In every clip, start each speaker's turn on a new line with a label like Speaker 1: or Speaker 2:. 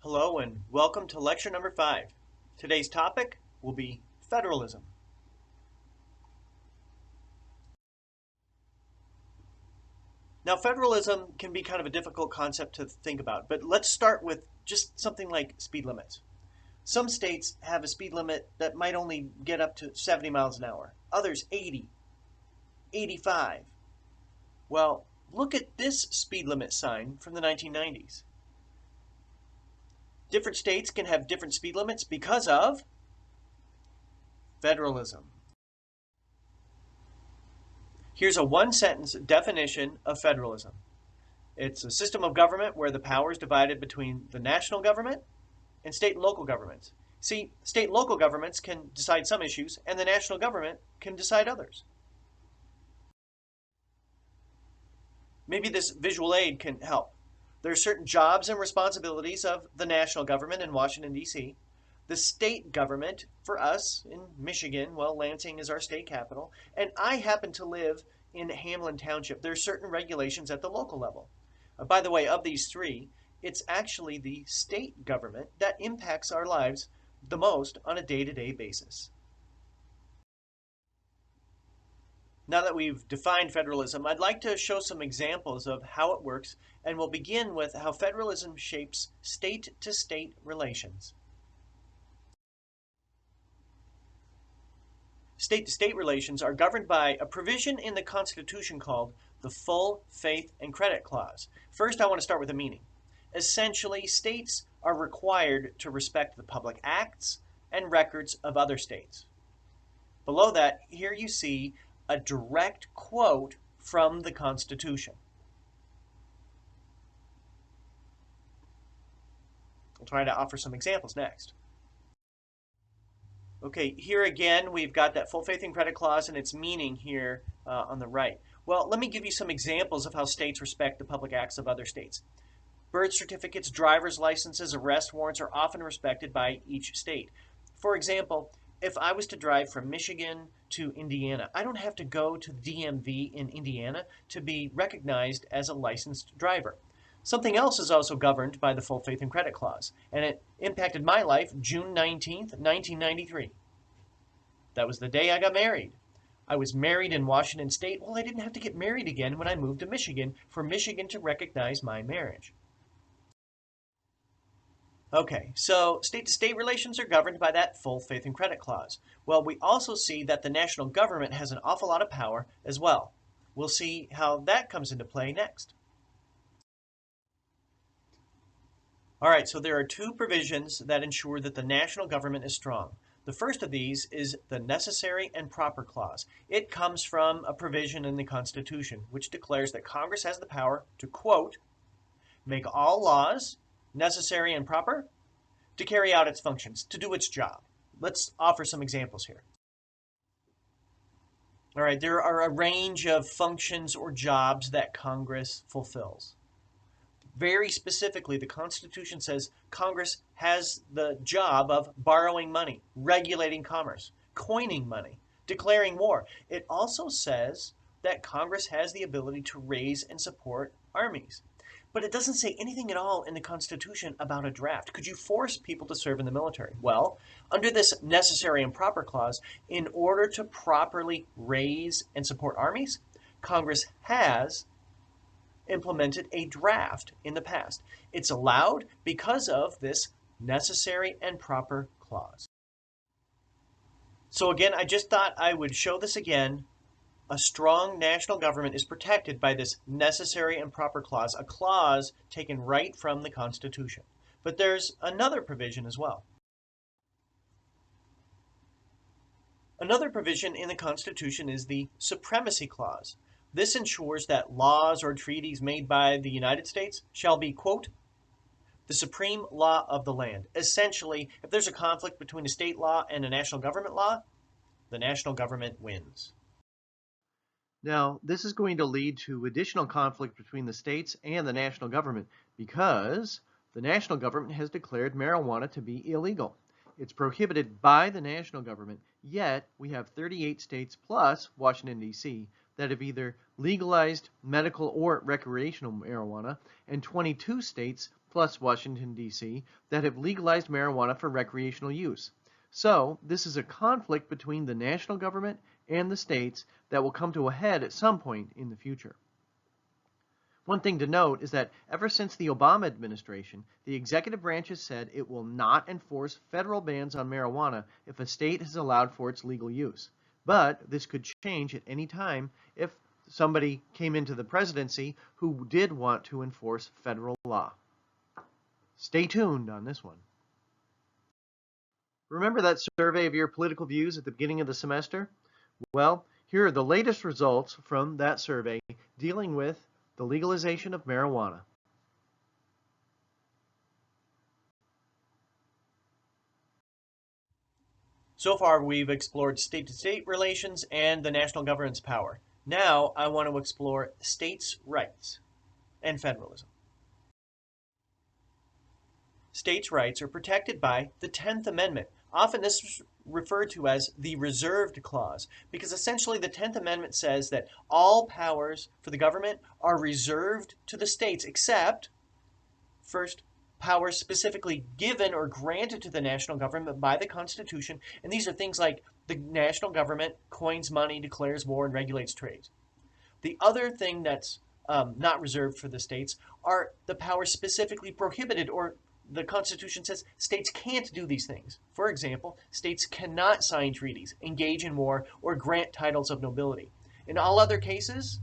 Speaker 1: Hello and welcome to lecture number 5. Today's topic will be federalism. Now, federalism can be kind of a difficult concept to think about, but let's start with just something like speed limits. Some states have a speed limit that might only get up to 70 miles an hour, others 80, 85. Well, look at this speed limit sign from the 1990s. Different states can have different speed limits because of federalism. Here's a one-sentence definition of federalism. It's a system of government where the power is divided between the national government and state and local governments. See, state and local governments can decide some issues, and the national government can decide others. Maybe this visual aid can help. There are certain jobs and responsibilities of the national government in Washington, D.C. The state government, for us in Michigan, well, Lansing is our state capital, and I happen to live in Hamlin Township. There are certain regulations at the local level. By the way, of these three, it's actually the state government that impacts our lives the most on a day-to-day basis. Now that we've defined federalism, I'd like to show some examples of how it works, and we'll begin with how federalism shapes state-to-state relations. State-to-state relations are governed by a provision in the Constitution called the Full Faith and Credit Clause. First, I want to start with the meaning. Essentially, states are required to respect the public acts and records of other states. Below that, here you see a direct quote from the Constitution. I'll try to offer some examples next. Okay, here again, we've got that full faith and credit clause and its meaning here on the right. Well, let me give you some examples of how states respect the public acts of other states. Birth certificates, driver's licenses, arrest warrants are often respected by each state. For example, if I was to drive from Michigan to Indiana, I don't have to go to the DMV in Indiana to be recognized as a licensed driver. Something else is also governed by the Full Faith and Credit Clause, and it impacted my life June 19th, 1993. That was the day I got married. I was married in Washington State. Well, I didn't have to get married again when I moved to Michigan for Michigan to recognize my marriage. Okay, so state-to-state relations are governed by that Full Faith and Credit Clause. Well, we also see that the national government has an awful lot of power as well. We'll see how that comes into play next. All right, so there are two provisions that ensure that the national government is strong. The first of these is the Necessary and Proper Clause. It comes from a provision in the Constitution, which declares that Congress has the power to, quote, make all laws necessary and proper to carry out its functions, to do its job. Let's offer some examples here. All right, there are a range of functions or jobs that Congress fulfills. Very specifically, the Constitution says Congress has the job of borrowing money, regulating commerce, coining money, declaring war. It also says that Congress has the ability to raise and support armies. But it doesn't say anything at all in the Constitution about a draft. Could you force people to serve in the military? Well, under this Necessary and Proper Clause, in order to properly raise and support armies, Congress has implemented a draft in the past. It's allowed because of this Necessary and Proper Clause. So again, I just thought I would show this again. A strong national government is protected by this Necessary and Proper Clause, a clause taken right from the Constitution. But there's another provision as well. Another provision in the Constitution is the Supremacy Clause. This ensures that laws or treaties made by the United States shall be, quote, the supreme law of the land. Essentially, if there's a conflict between a state law and a national government law, the national government wins. Now, this is going to lead to additional conflict between the states and the national government because the national government has declared marijuana to be illegal. It's prohibited by the national government, yet we have 38 states plus Washington, D.C. that have either legalized medical or recreational marijuana, and 22 states
Speaker 2: plus Washington, D.C., that have legalized marijuana for recreational use. So, this is a conflict between the national government and the states that will come to a head at some point in the future. One thing to note is that ever since the Obama administration, the executive branch has said it will not enforce federal bans on marijuana if a state has allowed for its legal use. But this could change at any time if somebody came into the presidency who did want to enforce federal law. Stay tuned on this one. Remember that survey of your political views at the beginning of the semester? Well, here are the latest results from that survey dealing with the legalization of marijuana.
Speaker 1: So far, we've explored state-to-state relations and the national government's power. Now, I want to explore states' rights and federalism. States' rights are protected by the 10th Amendment. Often this is referred to as the reserved clause, because essentially the 10th Amendment says that all powers for the government are reserved to the states, except, first, powers specifically given or granted to the national government by the Constitution, and these are things like the national government coins money, declares war, and regulates trade. The other thing that's not reserved for the states are the powers specifically prohibited, or the Constitution says states can't do these things. For example, states cannot sign treaties, engage in war, or grant titles of nobility. In all other cases,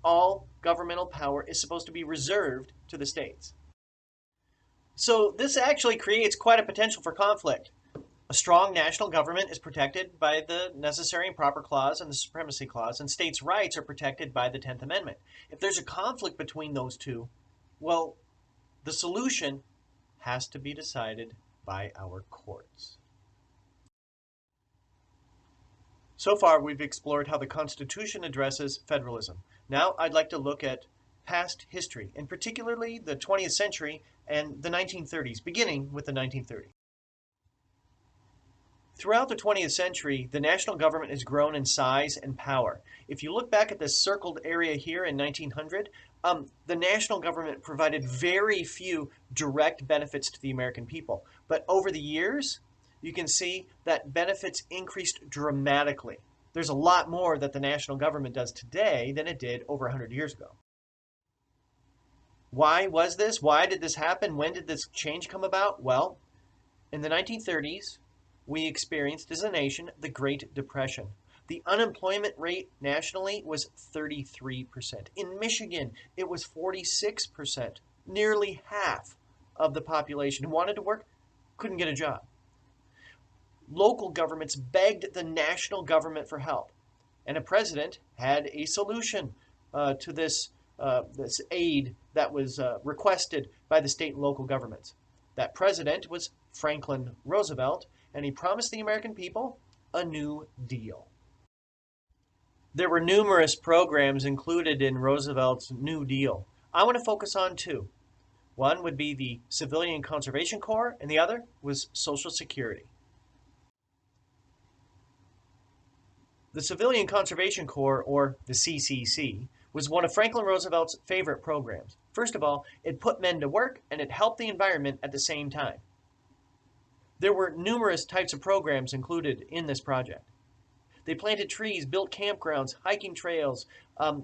Speaker 1: all governmental power is supposed to be reserved to the states. So this actually creates quite a potential for conflict. A strong national government is protected by the Necessary and Proper Clause and the Supremacy Clause, and states' rights are protected by the 10th Amendment. If there's a conflict between those two, well, the solution has to be decided by our courts. So far, we've explored how the Constitution addresses federalism. Now, I'd like to look at past history, and particularly the 20th century and the 1930s, beginning with the 1930s. Throughout the 20th century, the national government has grown in size and power. If you look back at this circled area here in 1900, the national government provided very few direct benefits to the American people. But over the years, you can see that benefits increased dramatically. There's a lot more that the national government does today than it did over 100 years ago. Why was this? Why did this happen? When did this change come about? Well, in the 1930s, we experienced as a nation the Great Depression. The unemployment rate nationally was 33%. In Michigan, it was 46%. Nearly half of the population who wanted to work couldn't get a job. Local governments begged the national government for help, and a president had a solution to this aid that was requested by the state and local governments. That president was Franklin Roosevelt, and he promised the American people a new deal. There were numerous programs included in Roosevelt's New Deal. I want to focus on two. One would be the Civilian Conservation Corps, and the other was Social Security. The Civilian Conservation Corps, or the CCC, was one of Franklin Roosevelt's favorite programs. First of all, it put men to work, and it helped the environment at the same time. There were numerous types of programs included in this project. They planted trees, built campgrounds, hiking trails,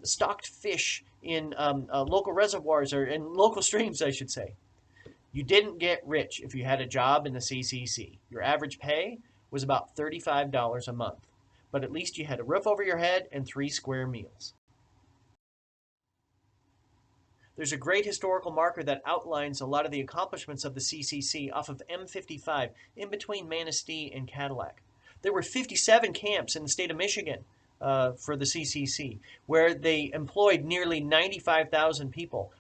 Speaker 1: stocked fish in local reservoirs, or in local streams, I should say. You didn't get rich if you had a job in the CCC. Your average pay was about $35 a month, but at least you had a roof over your head and 3 square meals. There's a great historical marker that outlines a lot of the accomplishments of the CCC off of M55 in between Manistee and Cadillac. There were 57 camps in the state of Michigan for the CCC, where they employed nearly 95,000 people,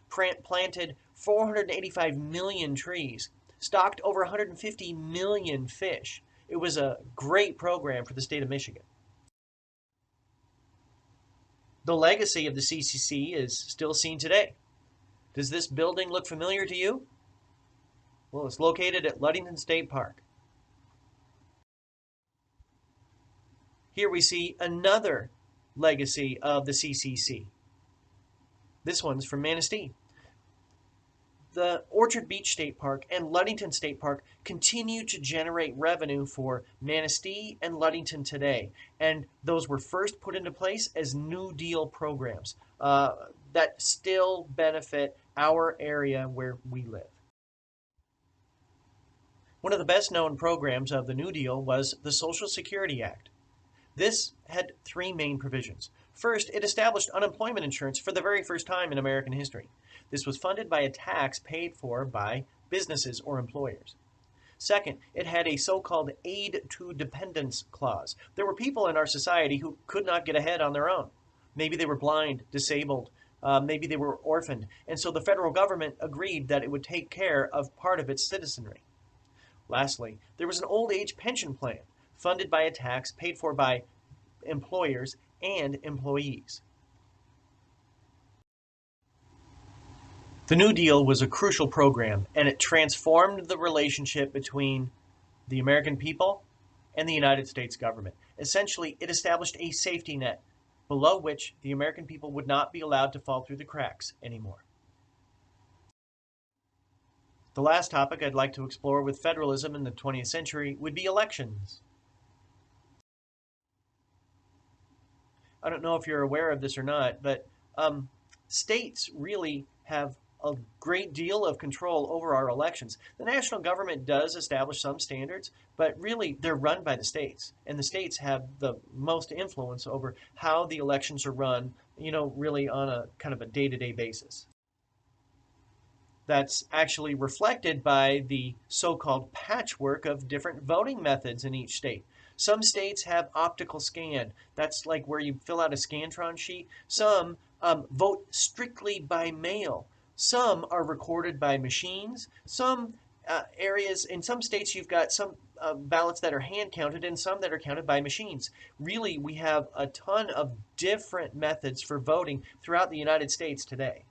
Speaker 1: planted 485 million trees, stocked over 150 million fish. It was a great program for the state of Michigan. The legacy of the CCC is still seen today. Does this building look familiar to you? Well, it's located at Ludington State Park. Here we see another legacy of the CCC. This one's from Manistee. The Orchard Beach State Park and Ludington State Park continue to generate revenue for Manistee and Ludington today. And those were first put into place as New Deal programs that still benefit our area where we live. One of the best known programs of the New Deal was the Social Security Act. This had three main provisions. First, it established unemployment insurance for the very first time in American history. This was funded by a tax paid for by businesses or employers. Second, it had a so-called aid to dependence clause. There were people in our society who could not get ahead on their own. Maybe they were blind, disabled, maybe they were orphaned, and so the federal government agreed that it would take care of part of its citizenry. Lastly, there was an old age pension plan funded by a tax paid for by employers and employees. The New Deal was a crucial program, and it transformed the relationship between the American people and the United States government. Essentially, it established a safety net below which the American people would not be allowed to fall through the cracks anymore. The last topic I'd like to explore with federalism in the 20th century would be elections. I don't know if you're aware of this or not, but states really have a great deal of control over our elections. The national government does establish some standards, but really they're run by the states, and the states have the most influence over how the elections are run, really on a kind of a day-to-day basis. That's actually reflected by the so-called patchwork of different voting methods in each state. Some states have optical scan. That's like where you fill out a Scantron sheet. Some vote strictly by mail. Some are recorded by machines. Some areas, in some states, you've got some ballots that are hand counted and some that are counted by machines. Really, we have a ton of different methods for voting throughout the United States today.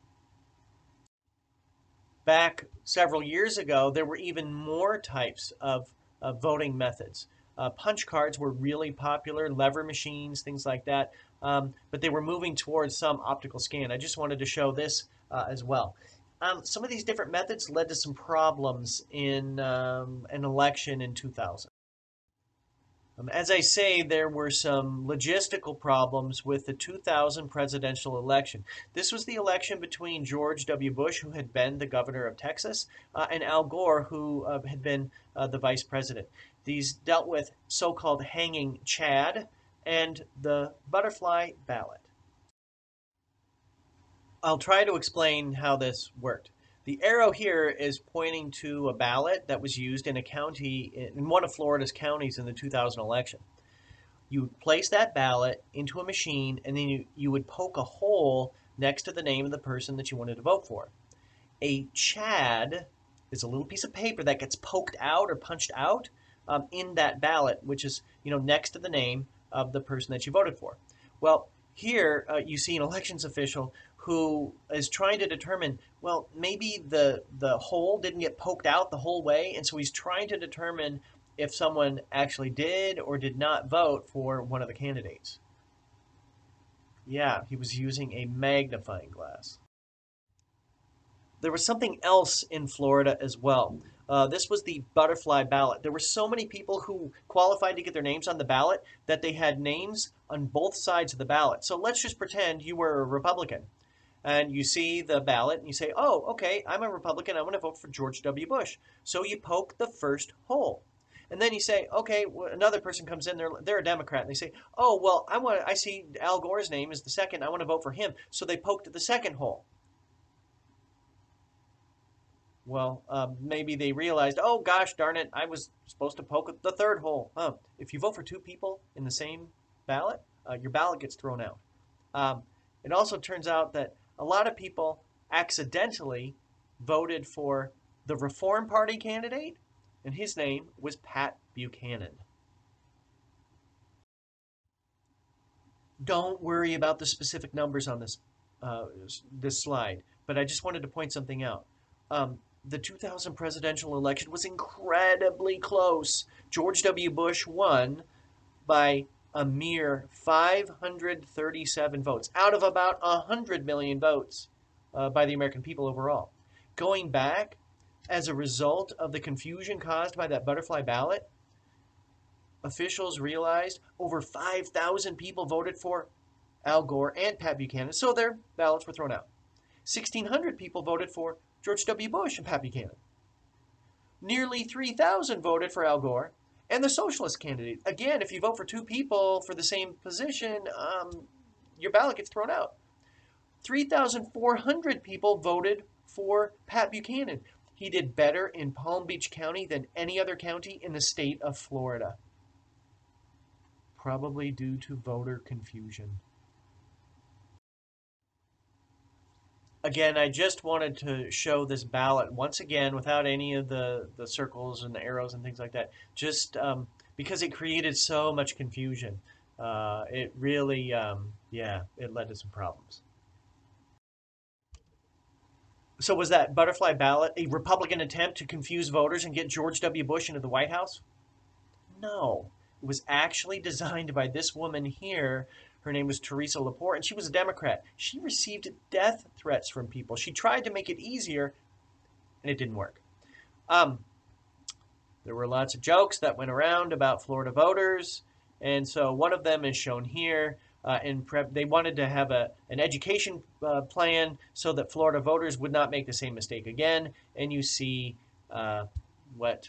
Speaker 1: Back several years ago, there were even more types of voting methods. Punch cards were really popular, lever machines, things like that, but they were moving towards some optical scan. I just wanted to show this as well. Some of these different methods led to some problems in an election in 2000. As I say, there were some logistical problems with the 2000 presidential election. This was the election between George W. Bush, who had been the governor of Texas, and Al Gore, who had been the vice president. These dealt with so-called hanging Chad and the butterfly ballot. I'll try to explain how this worked. The arrow here is pointing to a ballot that was used in a county, in one of Florida's counties in the 2000 election. You would place that ballot into a machine, and then you would poke a hole next to the name of the person that you wanted to vote for. A Chad is a little piece of paper that gets poked out or punched out in that ballot, which is next to the name of the person that you voted for. Well, here you see an elections official who is trying to determine, well, maybe the hole didn't get poked out the whole way, and so he's trying to determine if someone actually did or did not vote for one of the candidates. Yeah, he was using a magnifying glass. There was something else in Florida as well. This was the butterfly ballot. There were so many people who qualified to get their names on the ballot that they had names on both sides of the ballot. So let's just pretend you were a Republican. And you see the ballot and you say, oh, okay, I'm a Republican. I want to vote for George W. Bush. So you poke the first hole. And then you say, okay, another person comes in, they're a Democrat. And they say, oh, well, I see Al Gore's name is the second. I want to vote for him. So they poked the second hole. Well, maybe they realized, oh, gosh, darn it, I was supposed to poke the third hole. If you vote for two people in the same ballot, your ballot gets thrown out. It also turns out that a lot of people accidentally voted for the Reform Party candidate, and his name was Pat Buchanan. Don't worry about the specific numbers on this slide, but I just wanted to point something out. The 2000 presidential election was incredibly close. George W. Bush won by a mere 537 votes out of about 100 million votes by the American people overall. going back as a result of the confusion caused by that butterfly ballot, officials realized over 5,000 people voted for Al Gore and Pat Buchanan, so their ballots were thrown out. 1,600 people voted for George W. Bush and Pat Buchanan. Nearly 3,000 voted for Al Gore and the socialist candidate. Again, if you vote for two people for the same position, your ballot gets thrown out. 3,400 people voted for Pat Buchanan. He did better in Palm Beach County than any other county in the state of Florida. Probably due to voter confusion. Again, I just wanted to show this ballot once again without any of the circles and the arrows and things like that, just because it created so much confusion. It really, it led to some problems. So was that butterfly ballot a Republican attempt to confuse voters and get George W. Bush into the White House? No. It was actually designed by this woman here. Her name was Teresa Laporte, and she was a Democrat. She received death threats from people. She tried to make it easier, and it didn't work. There were lots of jokes that went around about Florida voters, and so one of them is shown here. They wanted to have an education plan so that Florida voters would not make the same mistake again, and you see what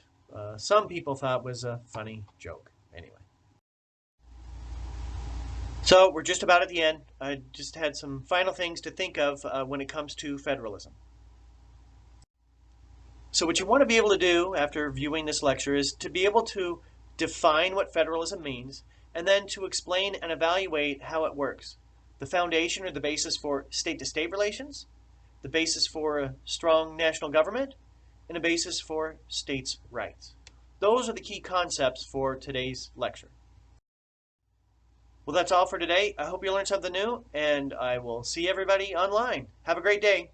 Speaker 1: some people thought was a funny joke. Anyway. So we're just about at the end. I just had some final things to think of when it comes to federalism. So what you want to be able to do after viewing this lecture is to be able to define what federalism means, and then to explain and evaluate how it works. The foundation or the basis for state-to-state relations, the basis for a strong national government, and a basis for states' rights. Those are the key concepts for today's lecture. Well, that's all for today. I hope you learned something new, and I will see everybody online. Have a great day.